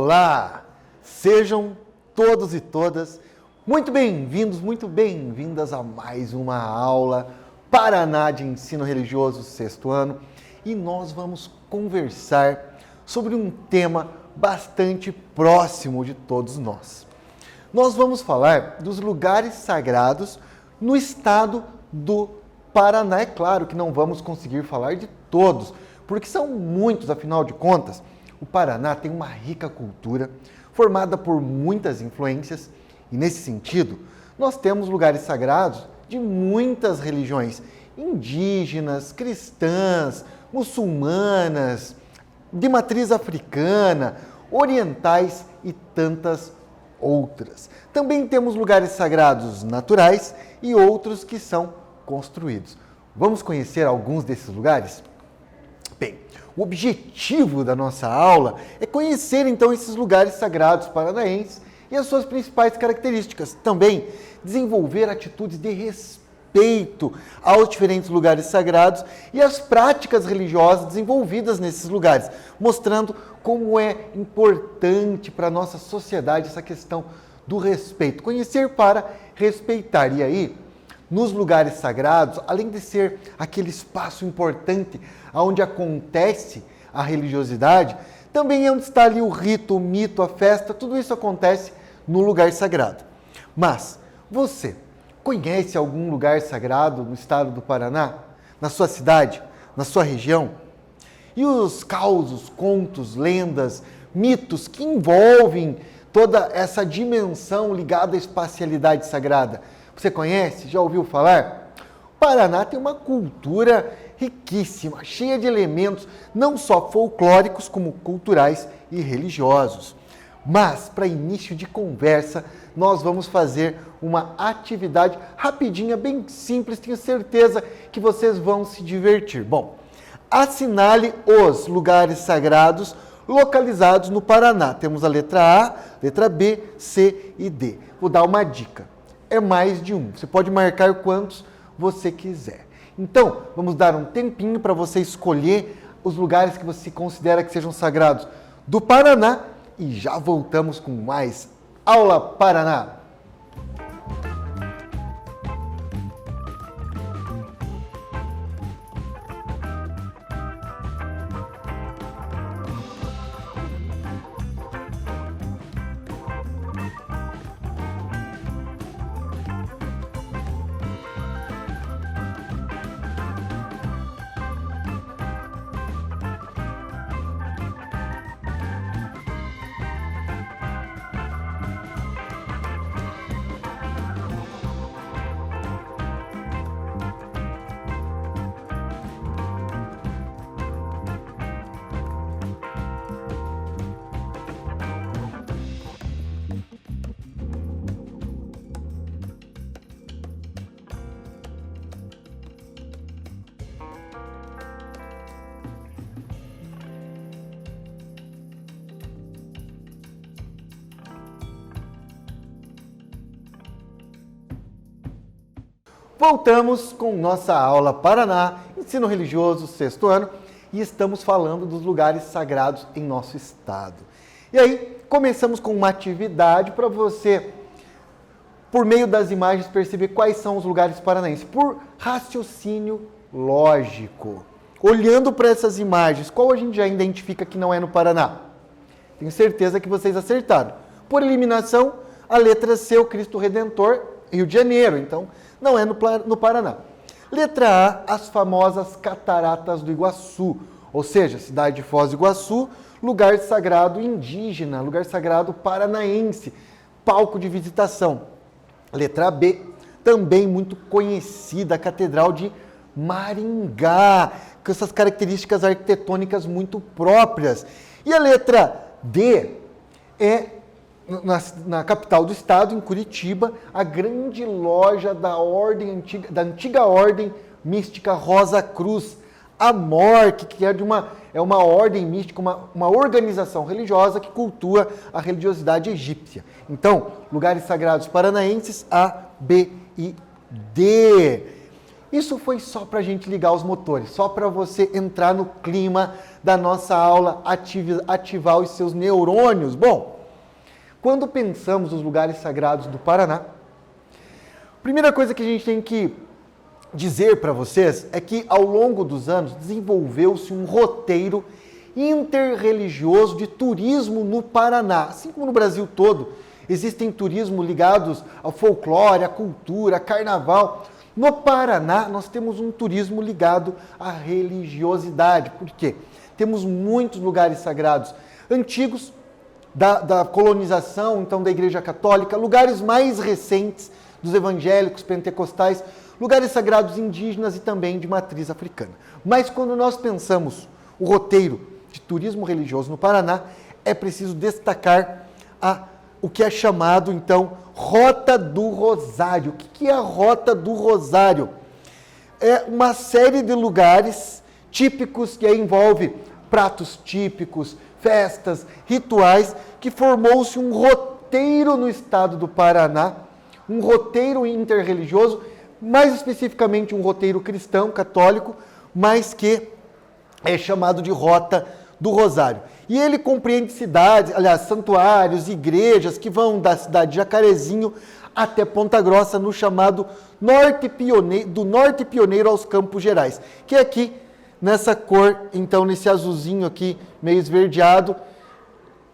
Olá! Sejam todos e todas muito bem-vindos, muito bem-vindas a mais uma aula Paraná de Ensino Religioso, sexto ano. E nós vamos conversar sobre um tema bastante próximo de todos nós. Nós vamos falar dos lugares sagrados no estado do Paraná. É claro que não vamos conseguir falar de todos, porque são muitos, afinal de contas. O Paraná tem uma rica cultura, formada por muitas influências, e nesse sentido, nós temos lugares sagrados de muitas religiões, indígenas, cristãs, muçulmanas, de matriz africana, orientais e tantas outras. Também temos lugares sagrados naturais e outros que são construídos. Vamos conhecer alguns desses lugares? Bem, o objetivo da nossa aula é conhecer então esses lugares sagrados paranaenses e as suas principais características. Também desenvolver atitudes de respeito aos diferentes lugares sagrados e as práticas religiosas desenvolvidas nesses lugares, mostrando como é importante para a nossa sociedade essa questão do respeito. Conhecer para respeitar. E aí, nos lugares sagrados, além de ser aquele espaço importante onde acontece a religiosidade, também é onde está ali o rito, o mito, a festa, tudo isso acontece no lugar sagrado. Mas você conhece algum lugar sagrado no estado do Paraná? Na sua cidade? Na sua região? E os causos, contos, lendas, mitos que envolvem toda essa dimensão ligada à espacialidade sagrada? Você conhece? Já ouviu falar? O Paraná tem uma cultura riquíssima, cheia de elementos não só folclóricos, como culturais e religiosos. Mas, para início de conversa, nós vamos fazer uma atividade rapidinha, bem simples, tenho certeza que vocês vão se divertir. Bom, assinale os lugares sagrados localizados no Paraná. Temos a letra A, letra B, C e D. Vou dar uma dica. É mais de um. Você pode marcar quantos você quiser. Então, vamos dar um tempinho para você escolher os lugares que você considera que sejam sagrados do Paraná e já voltamos com mais Aula Paraná. Voltamos com nossa aula Paraná, Ensino Religioso, sexto ano, e estamos falando dos lugares sagrados em nosso estado. E aí, começamos com uma atividade para você, por meio das imagens, perceber quais são os lugares paranaenses, por raciocínio lógico. Olhando para essas imagens, qual a gente já identifica que não é no Paraná? Tenho certeza que vocês acertaram. Por eliminação, a letra C, o Cristo Redentor, Rio de Janeiro. Então, não é no Paraná. Letra A, as famosas Cataratas do Iguaçu, ou seja, cidade de Foz do Iguaçu, lugar sagrado indígena, lugar sagrado paranaense, palco de visitação. Letra B, também muito conhecida, a Catedral de Maringá, com essas características arquitetônicas muito próprias. E a letra D é na capital do estado, em Curitiba, a grande loja da antiga ordem mística Rosa Cruz, a MORC, que é uma ordem mística, uma organização religiosa que cultua a religiosidade egípcia. Então, lugares sagrados paranaenses A, B e D. Isso foi só para a gente ligar os motores, só para você entrar no clima da nossa aula, ativar os seus neurônios. Bom, quando pensamos nos lugares sagrados do Paraná, a primeira coisa que a gente tem que dizer para vocês é que ao longo dos anos desenvolveu-se um roteiro interreligioso de turismo no Paraná. Assim como no Brasil todo, existem turismo ligados ao folclore, à cultura, carnaval. No Paraná, nós temos um turismo ligado à religiosidade. Por quê? Temos muitos lugares sagrados antigos da colonização, então da Igreja Católica, lugares mais recentes dos evangélicos, pentecostais, lugares sagrados indígenas e também de matriz africana. Mas quando nós pensamos o roteiro de turismo religioso no Paraná, é preciso destacar o que é chamado, então, Rota do Rosário. O que é a Rota do Rosário? É uma série de lugares típicos que aí envolve pratos típicos, festas, rituais, que formou-se um roteiro no estado do Paraná, um roteiro interreligioso, mais especificamente um roteiro cristão, católico, mas que é chamado de Rota do Rosário. E ele compreende cidades, aliás, santuários, igrejas que vão da cidade de Jacarezinho até Ponta Grossa, no chamado do Norte Pioneiro aos Campos Gerais, que é aqui nessa cor, então nesse azulzinho aqui, meio esverdeado,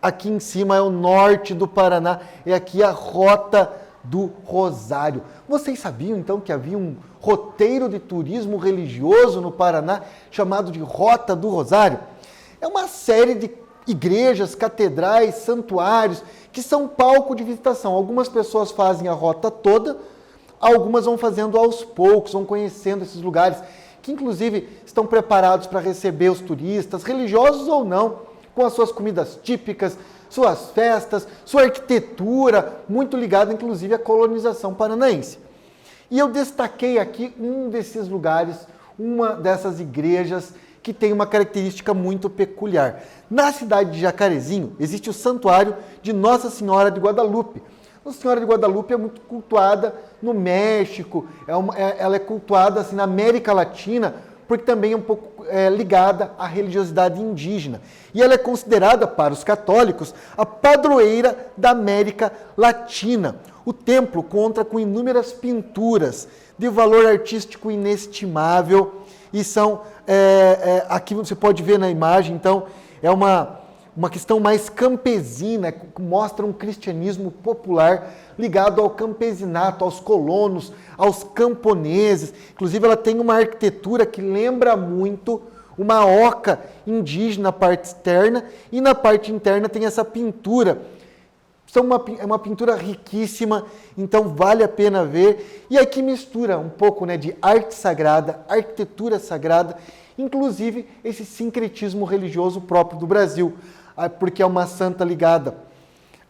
aqui em cima é o norte do Paraná, é aqui a Rota do Rosário. Vocês sabiam então que havia um roteiro de turismo religioso no Paraná chamado de Rota do Rosário? É uma série de igrejas, catedrais, santuários que são palco de visitação. Algumas pessoas fazem a rota toda, algumas vão fazendo aos poucos, vão conhecendo esses lugares, que inclusive estão preparados para receber os turistas, religiosos ou não, com as suas comidas típicas, suas festas, sua arquitetura, muito ligada inclusive à colonização paranaense. E eu destaquei aqui um desses lugares, uma dessas igrejas que tem uma característica muito peculiar. Na cidade de Jacarezinho existe o Santuário de Nossa Senhora de Guadalupe. Nossa Senhora de Guadalupe é muito cultuada no México, ela é cultuada assim, na América Latina, porque também é um pouco ligada à religiosidade indígena. E ela é considerada, para os católicos, a padroeira da América Latina. O templo conta com inúmeras pinturas de valor artístico inestimável e são, aqui você pode ver na imagem, então, é uma questão mais campesina, mostra um cristianismo popular ligado ao campesinato, aos colonos, aos camponeses. Inclusive, ela tem uma arquitetura que lembra muito uma oca indígena na parte externa e na parte interna tem essa pintura. É uma pintura riquíssima, então vale a pena ver. E aqui mistura um pouco de arte sagrada, arquitetura sagrada, inclusive esse sincretismo religioso próprio do Brasil, porque é uma santa ligada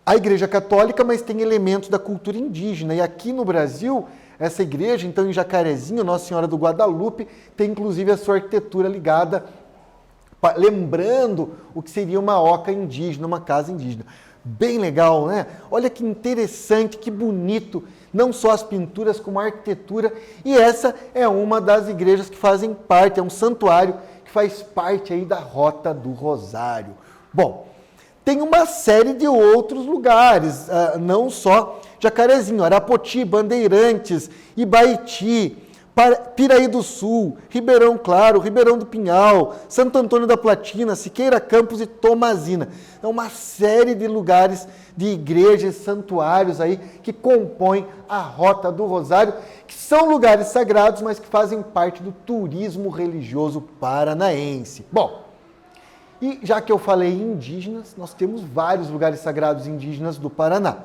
à Igreja Católica, mas tem elementos da cultura indígena. E aqui no Brasil, essa igreja, então em Jacarezinho, Nossa Senhora do Guadalupe, tem inclusive a sua arquitetura ligada, lembrando o que seria uma oca indígena, uma casa indígena. Bem legal, né? Olha que interessante, que bonito, não só as pinturas como a arquitetura. E essa é uma das igrejas que fazem parte, é um santuário que faz parte aí da Rota do Rosário. Bom, tem uma série de outros lugares, não só Jacarezinho, Arapoti, Bandeirantes, Ibaiti, Piraí do Sul, Ribeirão Claro, Ribeirão do Pinhal, Santo Antônio da Platina, Siqueira Campos e Tomazina. É uma série de lugares, de igrejas, santuários aí que compõem a Rota do Rosário, que são lugares sagrados, mas que fazem parte do turismo religioso paranaense. Bom, e já que eu falei em indígenas, nós temos vários lugares sagrados indígenas do Paraná.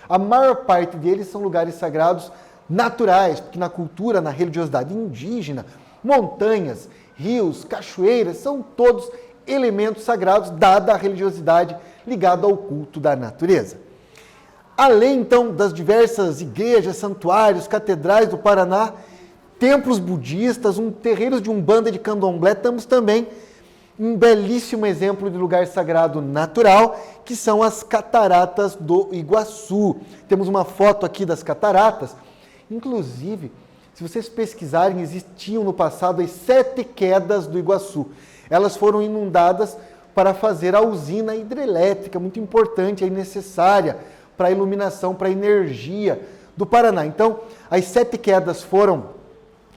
A maior parte deles são lugares sagrados naturais, porque na cultura, na religiosidade indígena, montanhas, rios, cachoeiras, são todos elementos sagrados, dada a religiosidade ligada ao culto da natureza. Além, então, das diversas igrejas, santuários, catedrais do Paraná, templos budistas, terreiros de umbanda e de candomblé, temos também um belíssimo exemplo de lugar sagrado natural, que são as Cataratas do Iguaçu. Temos uma foto aqui das cataratas. Inclusive, Se vocês pesquisarem, existiam no passado as 7 quedas do Iguaçu. Elas foram inundadas para fazer a usina hidrelétrica, muito importante e necessária para a iluminação, para a energia do Paraná. Então, as 7 quedas foram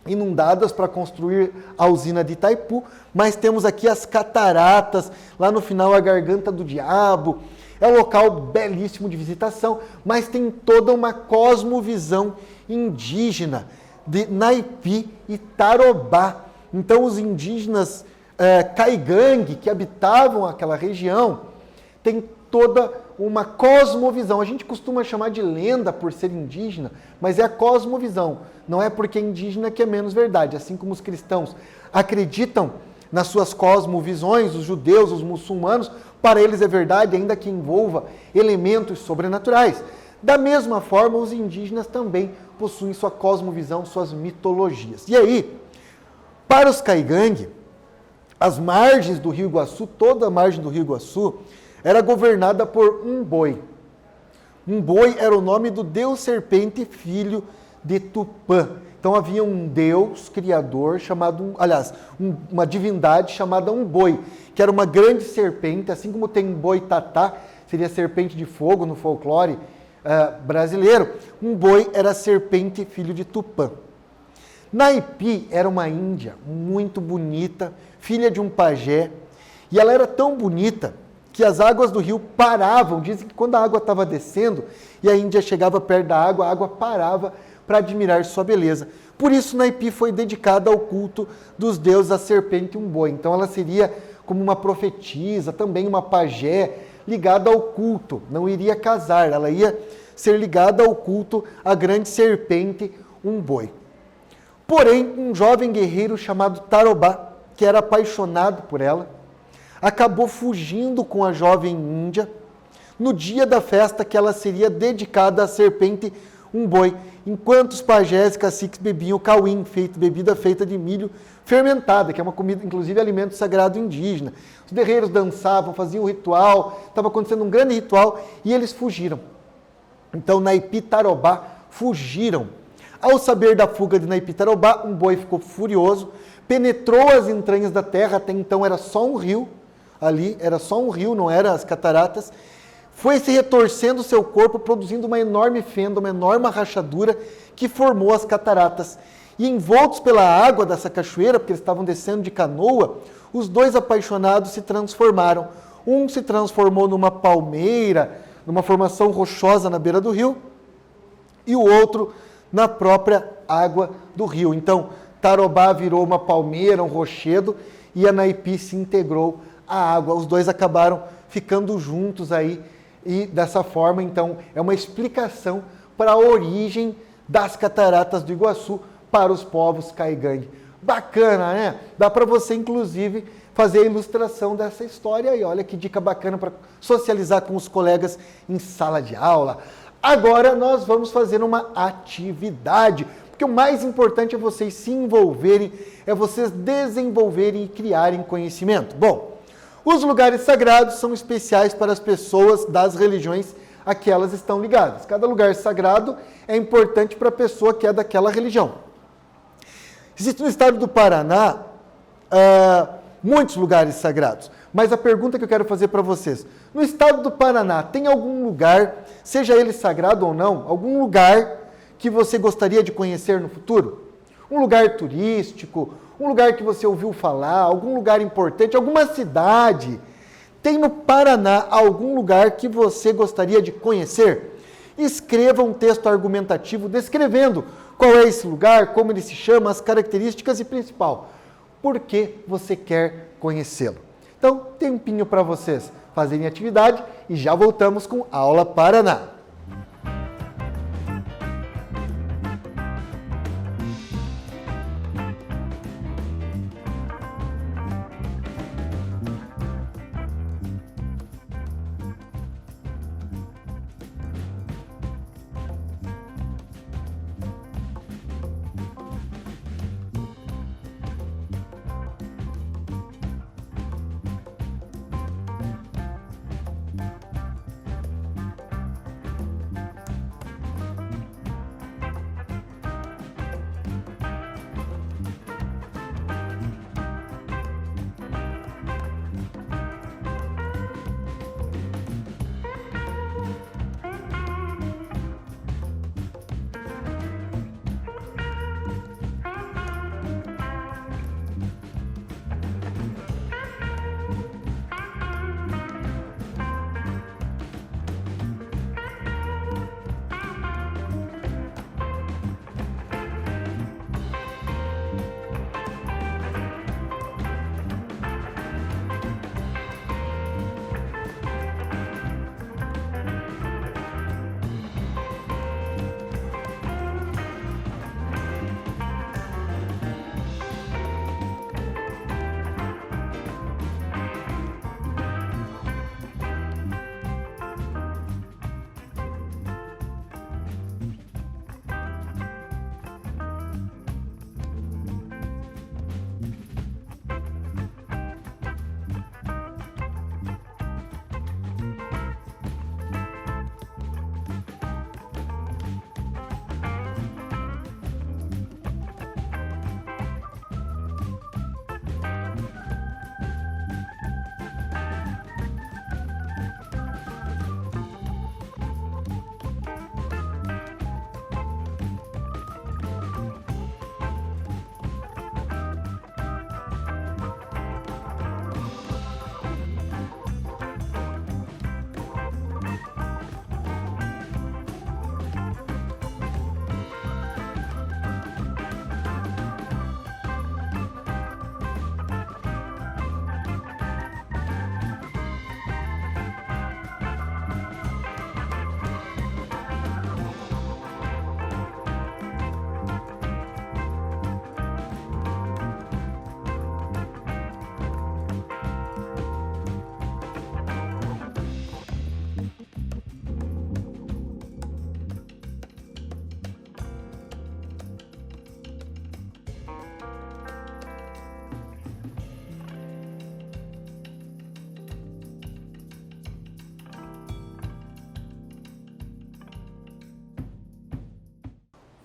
inundadas para construir a usina de Itaipu, mas temos aqui as cataratas, lá no final a Garganta do Diabo. É um local belíssimo de visitação, mas tem toda uma cosmovisão indígena de Naipi e Tarobá. Então os indígenas Caigangue, que habitavam aquela região, tem toda uma cosmovisão. A gente costuma chamar de lenda por ser indígena, mas é a cosmovisão. Não é porque é indígena que é menos verdade. Assim como os cristãos acreditam nas suas cosmovisões, os judeus, os muçulmanos, para eles é verdade, ainda que envolva elementos sobrenaturais. Da mesma forma, os indígenas também possuem sua cosmovisão, suas mitologias. E aí, para os Caigangue, as margens do Rio Iguaçu, toda a margem do Rio Iguaçu, era governada por um boi. Um boi era o nome do deus serpente, filho de Tupã. Então havia um deus criador chamado, uma divindade chamada um boi, que era uma grande serpente, assim como tem um boi tatá, seria serpente de fogo no folclore brasileiro. Um boi era serpente, filho de Tupã. Naipi era uma índia muito bonita, filha de um pajé, e ela era tão bonita que as águas do rio paravam. Dizem que quando a água estava descendo e a índia chegava perto da água, a água parava para admirar sua beleza. Por isso Naipi foi dedicada ao culto dos deuses a serpente e um boi. Então ela seria como uma profetisa, também uma pajé, ligada ao culto. Não iria casar, ela ia ser ligada ao culto à grande serpente, um boi. Porém, um jovem guerreiro chamado Tarobá, que era apaixonado por ela, acabou fugindo com a jovem índia no dia da festa que ela seria dedicada à serpente, um boi, enquanto os pajés e caciques bebiam cauim, bebida feita de milho fermentada, que é uma comida, inclusive alimento sagrado indígena. Os guerreiros dançavam, faziam um ritual, estava acontecendo um grande ritual e eles fugiram. Então Naipi e Tarobá fugiram. Ao saber da fuga de Naipi e Tarobá, um boi ficou furioso, penetrou as entranhas da terra, até então era só um rio, ali era só um rio, não eram as cataratas, foi se retorcendo o seu corpo, produzindo uma enorme fenda, uma enorme rachadura que formou as cataratas. E envoltos pela água dessa cachoeira, porque eles estavam descendo de canoa, os dois apaixonados se transformaram. Um se transformou numa palmeira, numa formação rochosa na beira do rio, e o outro na própria água do rio. Então, Tarobá virou uma palmeira, um rochedo, e a Naipi se integrou à água. Os dois acabaram ficando juntos aí, e dessa forma, então, é uma explicação para a origem das cataratas do Iguaçu para os povos Caigangue. Bacana, né? Dá para você, inclusive, fazer a ilustração dessa história aí. Olha que dica bacana para socializar com os colegas em sala de aula. Agora nós vamos fazer uma atividade, porque o mais importante é vocês se envolverem, é vocês desenvolverem e criarem conhecimento. Bom, os lugares sagrados são especiais para as pessoas das religiões a que elas estão ligadas. Cada lugar sagrado é importante para a pessoa que é daquela religião. Existe no estado do Paraná muitos lugares sagrados, mas a pergunta que eu quero fazer para vocês, no estado do Paraná, tem algum lugar, seja ele sagrado ou não, algum lugar que você gostaria de conhecer no futuro? Um lugar turístico, um lugar que você ouviu falar, algum lugar importante, alguma cidade? Tem no Paraná algum lugar que você gostaria de conhecer? Escreva um texto argumentativo descrevendo qual é esse lugar, como ele se chama, as características e, principal, por que você quer conhecê-lo. Então, tempinho para vocês fazerem atividade e já voltamos com Aula Paraná.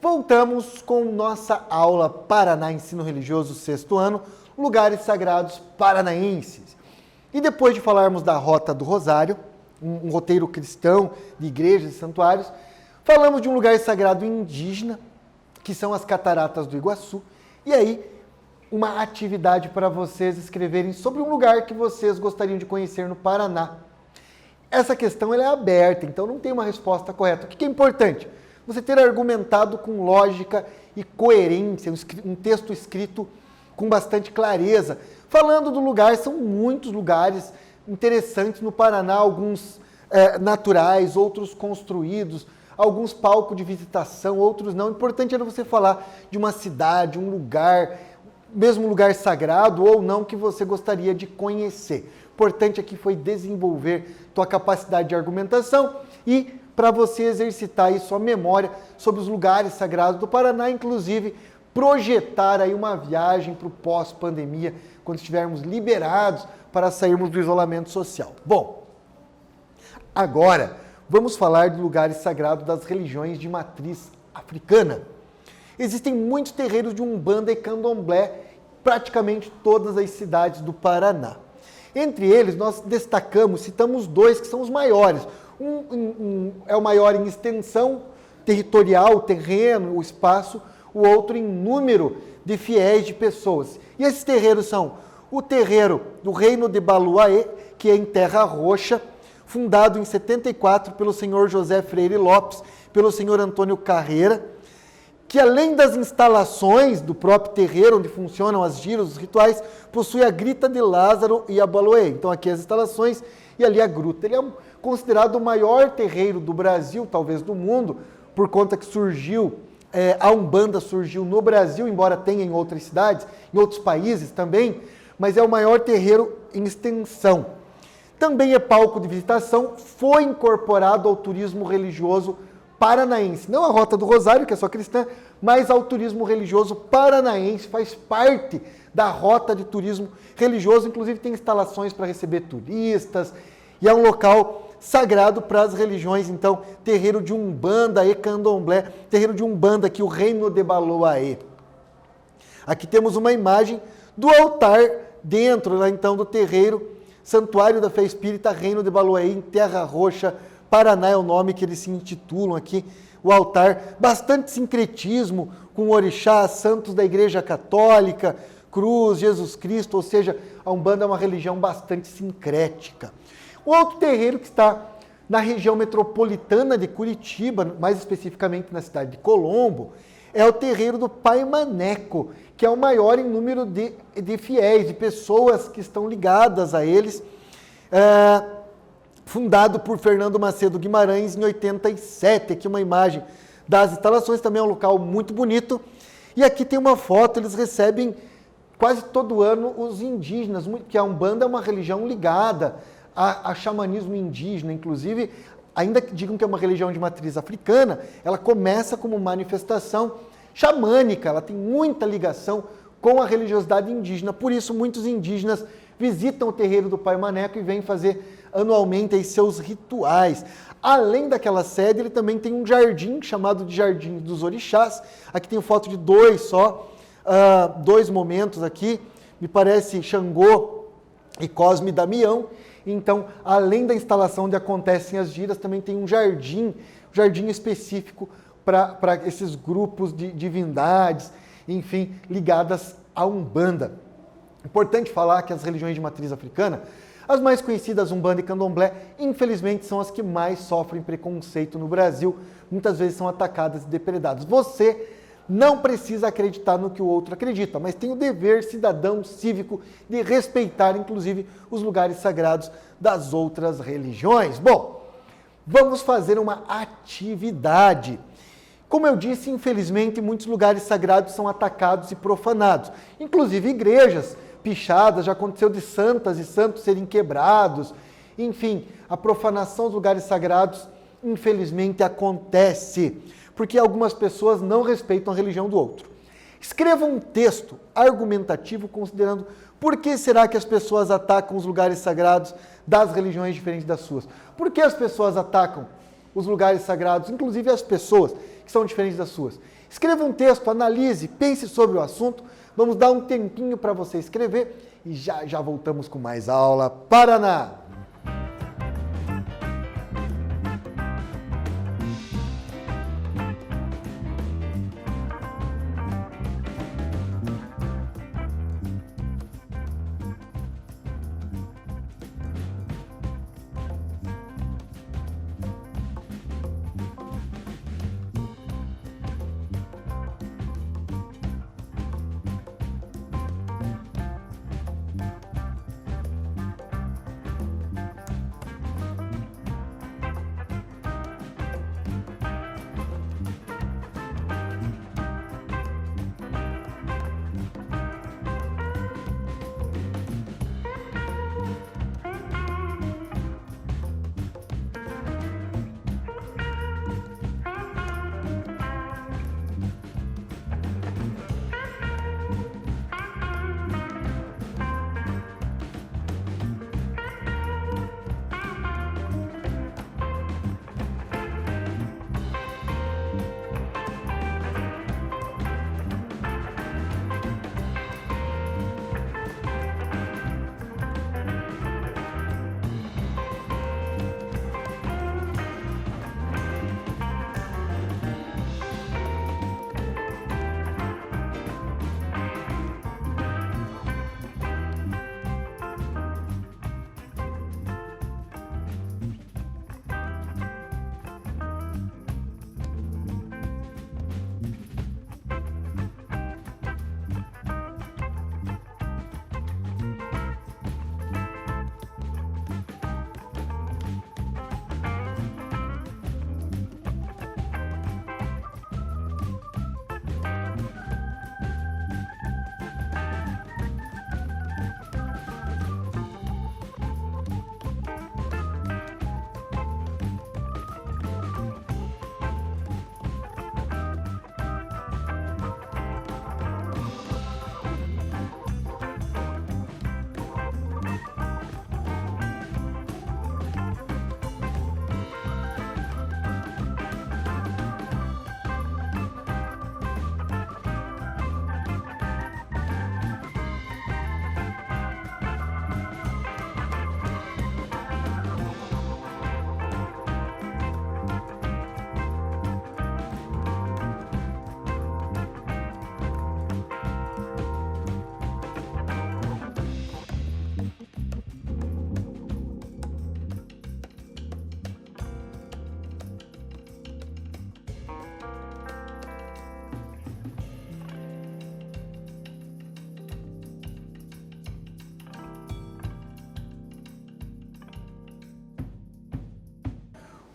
Voltamos com nossa aula Paraná Ensino Religioso, sexto ano, lugares sagrados paranaenses. E depois de falarmos da Rota do Rosário, um roteiro cristão de igrejas e santuários, falamos de um lugar sagrado indígena, que são as Cataratas do Iguaçu. E aí, uma atividade para vocês escreverem sobre um lugar que vocês gostariam de conhecer no Paraná. Essa questão ela é aberta, então não tem uma resposta correta. O que é importante? Você ter argumentado com lógica e coerência, um texto escrito com bastante clareza. Falando do lugar, são muitos lugares interessantes no Paraná, alguns naturais, outros construídos, alguns palcos de visitação, outros não. O importante era você falar de uma cidade, um lugar, mesmo lugar sagrado ou não, que você gostaria de conhecer. O importante aqui foi desenvolver tua capacidade de argumentação e para você exercitar aí sua memória sobre os lugares sagrados do Paraná, inclusive projetar aí uma viagem para o pós-pandemia, quando estivermos liberados para sairmos do isolamento social. Bom, agora vamos falar de lugares sagrados das religiões de matriz africana. Existem muitos terreiros de Umbanda e Candomblé, praticamente todas as cidades do Paraná. Entre eles, nós citamos dois que são os maiores. Um é o maior em extensão territorial, terreno, o espaço, o outro em número de fiéis, de pessoas. E esses terreiros são o terreiro do Reino de Baluaê, que é em Terra Roxa, fundado em 74 pelo senhor José Freire Lopes, pelo senhor Antônio Carreira, que além das instalações do próprio terreiro, onde funcionam as giras, os rituais, possui a Grita de Lázaro e a Baluaê. Então aqui as instalações e ali a gruta. Ele é considerado o maior terreiro do Brasil, talvez do mundo, por conta que surgiu, a Umbanda surgiu no Brasil, embora tenha em outras cidades, em outros países também, mas é o maior terreiro em extensão. Também é palco de visitação, foi incorporado ao turismo religioso paranaense. Não a Rota do Rosário, que é só cristã, mas ao turismo religioso paranaense, faz parte da rota de turismo religioso, inclusive tem instalações para receber turistas, e é um local sagrado para as religiões, então, terreiro de Umbanda e Candomblé, terreiro de Umbanda aqui, o Reino de Baluaê. Aqui temos uma imagem do altar dentro, lá, então, do terreiro, Santuário da Fé Espírita, Reino de Baluaê, em Terra Roxa, Paraná é o nome que eles se intitulam aqui, o altar, bastante sincretismo com orixás, santos da Igreja Católica, cruz, Jesus Cristo, ou seja, a Umbanda é uma religião bastante sincrética. O outro terreiro que está na região metropolitana de Curitiba, mais especificamente na cidade de Colombo, é o terreiro do Pai Maneco, que é o maior em número de fiéis, de pessoas que estão ligadas a eles, fundado por Fernando Macedo Guimarães em 87. Aqui uma imagem das instalações, também é um local muito bonito. E aqui tem uma foto, eles recebem quase todo ano os indígenas, que a Umbanda é uma religião ligada a xamanismo indígena, inclusive, ainda que digam que é uma religião de matriz africana, ela começa como manifestação xamânica, ela tem muita ligação com a religiosidade indígena, por isso muitos indígenas visitam o terreiro do Pai Maneco e vêm fazer anualmente aí seus rituais. Além daquela sede, ele também tem um jardim chamado de Jardim dos Orixás. Aqui tem foto de dois momentos aqui, me parece Xangô e Cosme e Damião. Então, além da instalação onde acontecem as giras, também tem um jardim específico para esses grupos de divindades, enfim, ligadas à Umbanda. Importante falar que as religiões de matriz africana, as mais conhecidas, Umbanda e Candomblé, infelizmente são as que mais sofrem preconceito no Brasil, muitas vezes são atacadas e depredadas. Você não precisa acreditar no que o outro acredita, mas tem o dever cidadão cívico de respeitar, inclusive, os lugares sagrados das outras religiões. Bom, vamos fazer uma atividade. Como eu disse, infelizmente, muitos lugares sagrados são atacados e profanados, inclusive igrejas pichadas, já aconteceu de santas e santos serem quebrados. Enfim, a profanação dos lugares sagrados, infelizmente, acontece, porque algumas pessoas não respeitam a religião do outro. Escreva um texto argumentativo considerando por que será que as pessoas atacam os lugares sagrados das religiões diferentes das suas. Por que as pessoas atacam os lugares sagrados, inclusive as pessoas que são diferentes das suas. Escreva um texto, analise, pense sobre o assunto. Vamos dar um tempinho para você escrever e já voltamos com mais aula Paraná!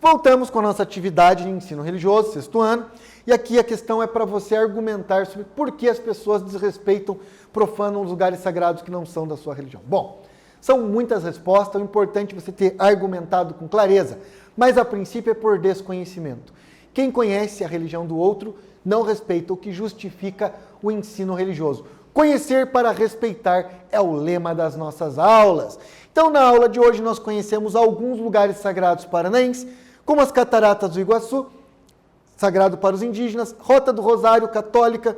Voltamos com a nossa atividade de ensino religioso, sexto ano, e aqui a questão é para você argumentar sobre por que as pessoas desrespeitam, profanam os lugares sagrados que não são da sua religião. Bom, são muitas respostas, o importante é você ter argumentado com clareza, mas a princípio é por desconhecimento. Quem conhece a religião do outro não respeita, o que justifica o ensino religioso. Conhecer para respeitar é o lema das nossas aulas. Então, na aula de hoje, nós conhecemos alguns lugares sagrados paranaenses, como as Cataratas do Iguaçu, sagrado para os indígenas, Rota do Rosário, católica,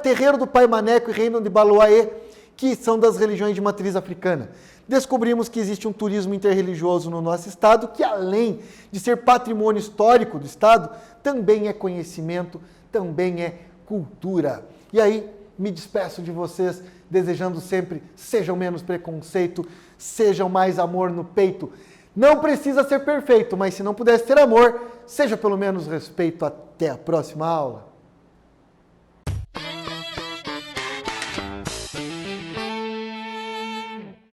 Terreiro do Pai Maneco e Reino de Baloaê, que são das religiões de matriz africana. Descobrimos que existe um turismo interreligioso no nosso estado, que além de ser patrimônio histórico do estado, também é conhecimento, também é cultura. E aí, me despeço de vocês, desejando sempre, sejam menos preconceito, sejam mais amor no peito. Não precisa ser perfeito, mas se não pudesse ter amor, seja pelo menos respeito. Até a próxima aula.